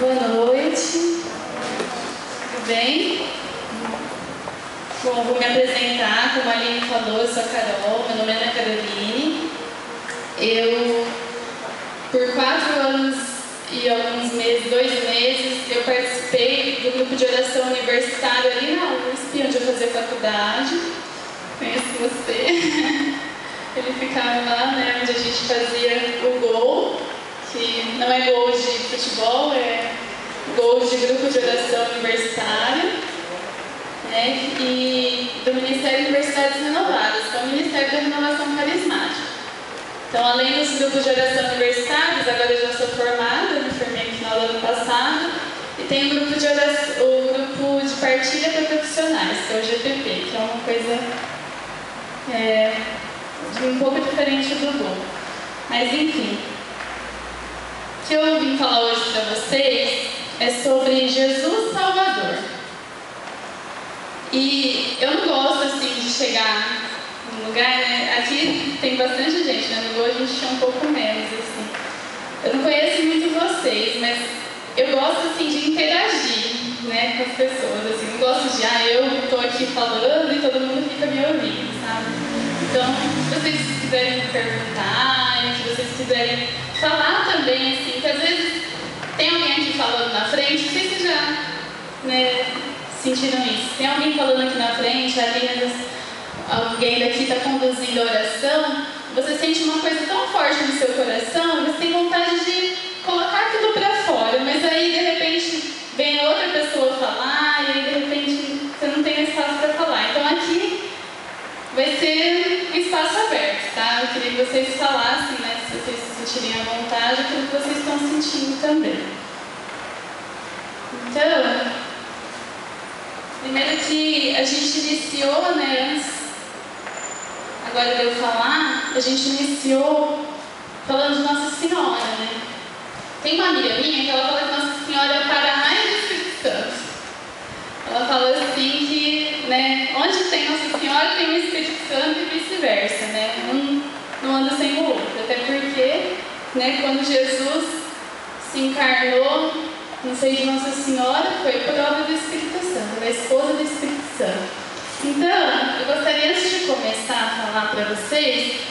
Boa noite, tudo bem? Bom, vou me apresentar, como a Aline falou, eu sou a Carol, meu nome é Ana Caroline. Eu, por 4 anos e alguns meses, 2 meses, eu participei do grupo de oração universitário ali na USP, onde eu fazia faculdade. Conheço você. Ele ficava lá, né, onde a gente fazia o gol, que não é gol de futebol, é gol de grupo de oração universitário, né, e do Ministério de Universidades Renovadas, que é o Ministério da Renovação Carismática. Então, além dos grupos de oração universitários, agora eu já sou formada, me formei no final do ano passado, e tem o grupo de partilha para profissionais, que é o GPP, que é uma coisa um pouco diferente do gol. Mas, enfim. O que eu vim falar hoje para vocês é sobre Jesus Salvador. E eu não gosto assim de chegar num lugar, né? Aqui tem bastante gente, né? No Gol a gente tinha um pouco menos, assim. Eu não conheço muito vocês, mas eu gosto assim de interagir, né, com as pessoas. Assim. Não gosto de, eu estou aqui falando e todo mundo fica me ouvindo, sabe? Então, se vocês quiserem me perguntar, se vocês quiserem falar também, assim, que às vezes tem alguém aqui falando na frente, não sei se já, né, sentiram isso. Tem alguém falando aqui na frente, alguém daqui está conduzindo a oração, você sente uma coisa tão forte no seu coração, você tem vontade de colocar aquilo para fora, mas aí de repente vem a outra pessoa falar, e aí de repente você não tem espaço para falar. Então aqui vai ser um espaço aberto, tá? Eu queria que vocês falassem, né, se vocês se sentirem à vontade, aquilo que vocês estão sentindo também. Então, primeiro que a gente iniciou, né, antes, agora de eu falar, a gente iniciou falando de Nossa Senhora, né? Tem uma amiga minha que ela fala que Nossa Senhora é o Paraná e o Espírito Santo. Ela fala assim que, né, onde tem Nossa Senhora tem o Espírito Santo e vice-versa, né? Um não anda sem o outro, até porque, né, quando Jesus se encarnou no seio de Nossa Senhora, foi por obra do Espírito Santo, da esposa do Espírito Santo. Então, eu gostaria, antes de começar a falar para vocês,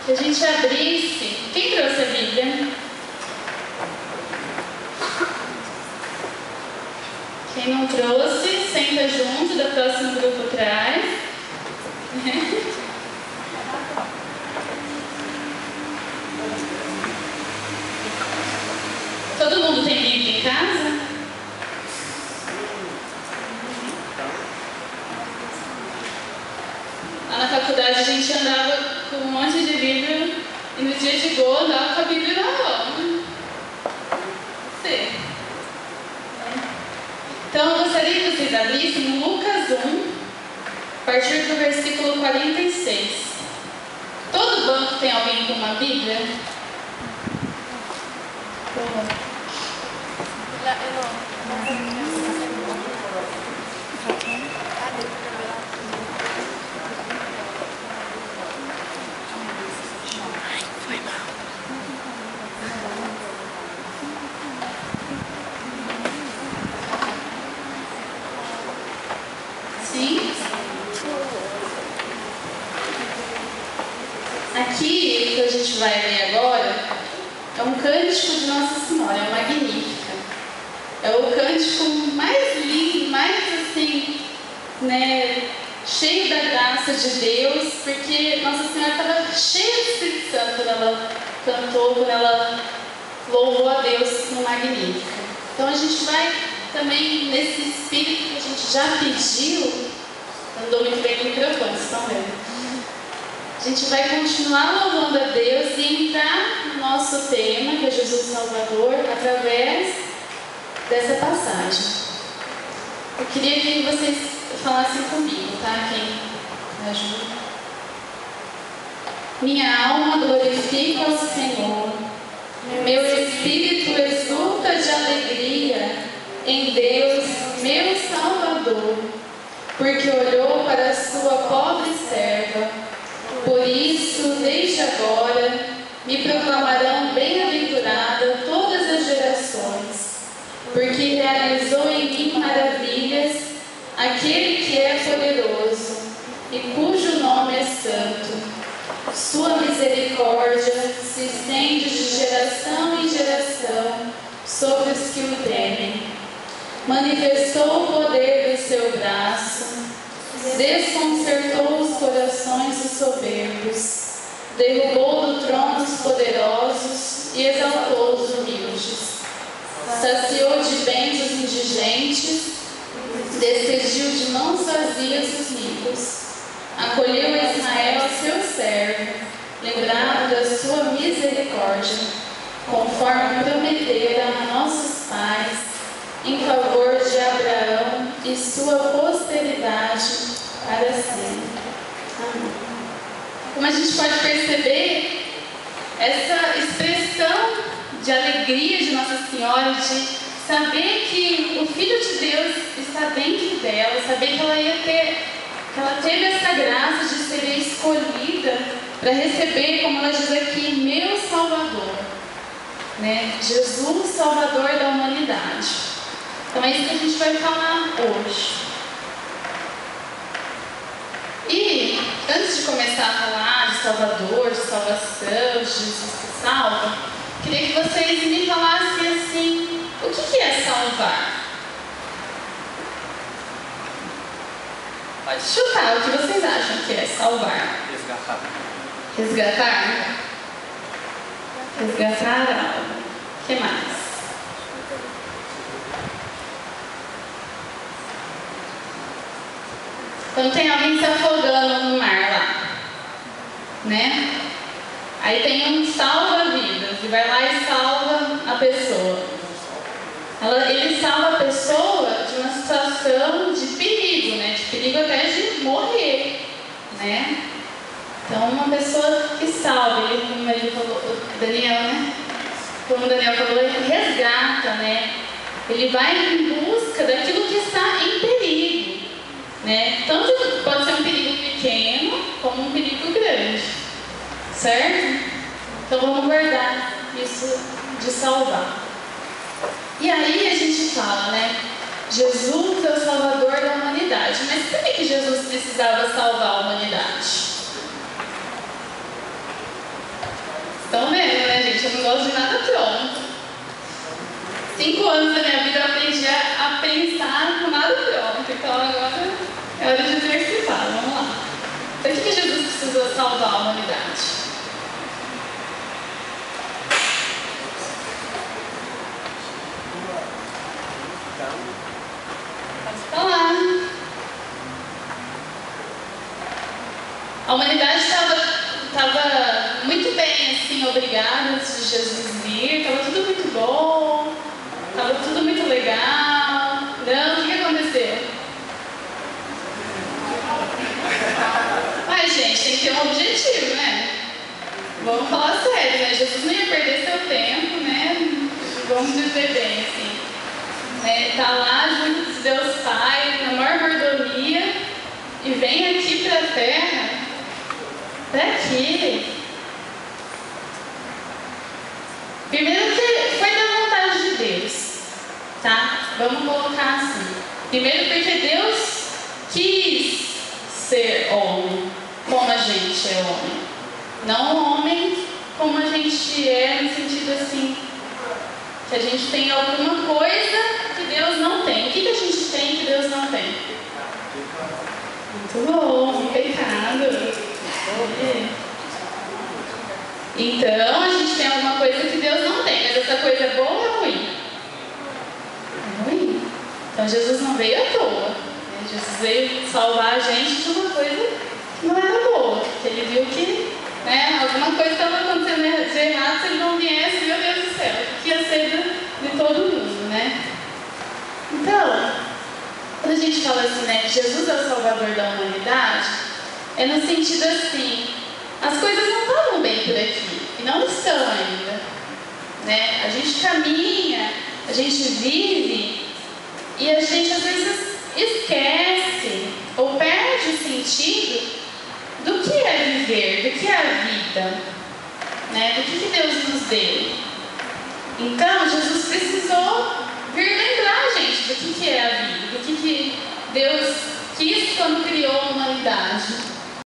que a gente abrisse. Quem trouxe a Bíblia? Quem não trouxe, senta junto, da próximo grupo atrás. Todo mundo tem Bíblia em casa? Lá na faculdade a gente andava com um monte de livro e no dia de gol andava com a Bíblia na mão. Sim. Então eu gostaria que vocês abrissem em Lucas 1, a partir do versículo 46. Todo banco tem alguém com uma Bíblia? Sim? Aqui, o que a gente vai ler agora, é um cântico de Nossa Senhora, é o Magnífica. É o cântico mais lindo, mais assim, né, cheio da graça de Deus, porque Nossa Senhora estava cheia do Espírito Santo quando ela cantou, quando ela louvou a Deus no Magnífica. Então a gente vai também nesse espírito que a gente já pediu. Eu não dou muito bem no microfone, vocês estão vendo? A gente vai continuar louvando a Deus e entrar no nosso tema, que é Jesus Salvador, através dessa passagem. Eu queria que vocês falassem comigo, tá? Quem me ajuda? Minha alma glorifica ao Senhor, meu espírito exulta de alegria em Deus, meu Salvador, porque olhou para a sua pobre serva. Por isso, desde agora, me proclamarão bem-aventurada todas as gerações. Sua misericórdia se estende de geração em geração sobre os que o temem. Manifestou o poder do seu braço, desconcertou os corações dos soberbos, derrubou do trono os poderosos e exaltou os humildes. Saciou de bens os indigentes, despediu de mãos vazias os ricos. Acolheu a Israel, seu servo, lembrado da sua misericórdia, conforme prometera a nossos pais, em favor de Abraão e sua posteridade para sempre. Amém. Como a gente pode perceber, essa expressão de alegria de Nossa Senhora, de saber que o Filho de Deus está dentro dela, saber que ela teve essa graça de ser escolhida para receber, como ela diz aqui, meu Salvador, né? Jesus, Salvador da humanidade. Então é isso que a gente vai falar hoje. E antes de começar a falar de Salvador, de salvação, de Jesus que salva, queria que vocês me falassem assim, o que é salvar? Pode chutar, o que vocês acham que é salvar? Resgatar. Resgatar? Resgatar algo. O que mais? Quando tem alguém se afogando no mar lá, né? Aí tem um salva-vidas e vai lá e salva a pessoa. Ele salva a pessoa de uma situação de perigo, né? De perigo até de morrer, né? Então, uma pessoa que salva, como ele falou, Daniel, né? Como o Daniel falou, ele resgata, né? Ele vai em busca daquilo que está em perigo, né? Tanto pode ser um perigo pequeno, como um perigo grande, certo? Então, vamos guardar isso de salvar. E aí a gente fala, né? Jesus é o Salvador da humanidade. Mas por que Jesus precisava salvar a humanidade? Estão vendo, né, gente? Eu não gosto de nada pronto. 5 anos da minha vida eu aprendi a pensar com nada pronto. Então agora é hora de exercitar. Vamos lá. Por que Jesus precisou salvar a humanidade? Olá. A humanidade estava muito bem, assim, obrigada, antes de Jesus vir. Estava tudo muito bom, estava tudo muito legal. Não, o que aconteceu? Mas, gente, tem que ter um objetivo, né? Vamos falar sério, né? Jesus não ia perder seu tempo, né? Vamos dizer bem, assim. Está lá junto de Deus Pai, na maior mordomia, e vem aqui para a terra, para quê? Primeiro que foi da vontade de Deus, tá? Vamos colocar assim. Primeiro porque Deus quis ser homem, como a gente é homem. Não homem como a gente é, no sentido assim, que a gente tem alguma coisa que Deus não tem. O que a gente tem que Deus não tem? Muito bom, pecado. Então, a gente tem alguma coisa que Deus não tem. Mas essa coisa é boa ou é ruim? É ruim. Então, Jesus não veio à toa. Jesus veio salvar a gente de uma coisa que não era boa. Porque ele viu que alguma coisa estava acontecendo de errado se ele não viesse. Meu Deus do céu, o que ia ser de todo mundo, né? Então, quando a gente fala assim, né, que Jesus é o Salvador da humanidade, é no sentido assim, as coisas não estavam bem por aqui, e não estão ainda, né? A gente caminha, a gente vive, e a gente às vezes esquece, ou perde o sentido do que é viver, do que é a vida, né? Do que Deus nos deu. Então, Jesus precisou vir lembrar a gente do que é a vida, do que Deus